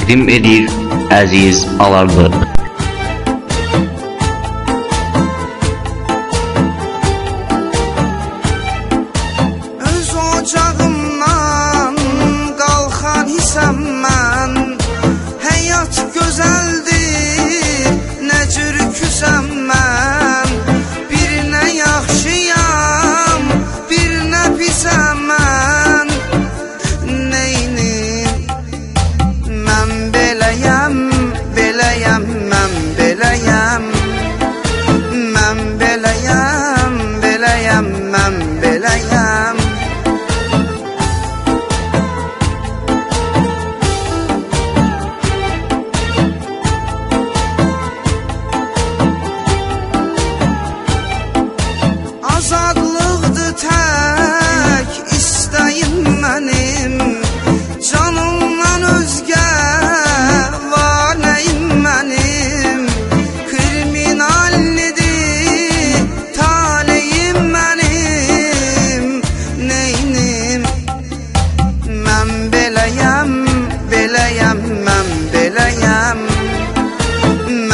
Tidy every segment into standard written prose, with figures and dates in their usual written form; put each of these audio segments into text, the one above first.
təqdim edir Əziz Alarlı. Öz ocağımdan qalxan hisəm mən, həyat gözəldir, nə cür küsəm mən. Birinə yaxşıyam, birinə pisəm mən. Neynim, mən beləyəm, beləyəm, mən beləyəm. Mən beləyəm, beləyəm, mən beləyəm. Azadlıqdır tək istəyim mənim, canımdan özgə var nəyim mənim. Kriminallidir taleyim mənim. Neynim, mən beləyəm, beləyəm, mən beləyəm.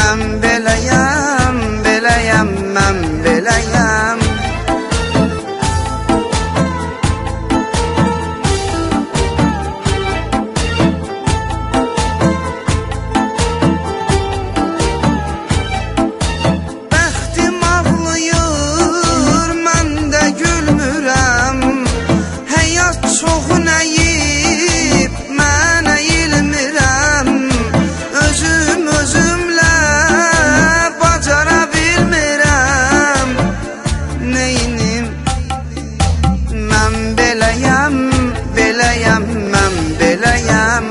Mən beləyəm, beləyəm, mən beləyəm. Bəxtim ağlayır, mən də gülmürəm. Həyat çox nəyib, mən əyilmirəm. Özüm özümlə bacara bilmirəm. Neynim, mən beləyəm, beləyəm, mən beləyəm.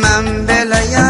Mən beləyəm.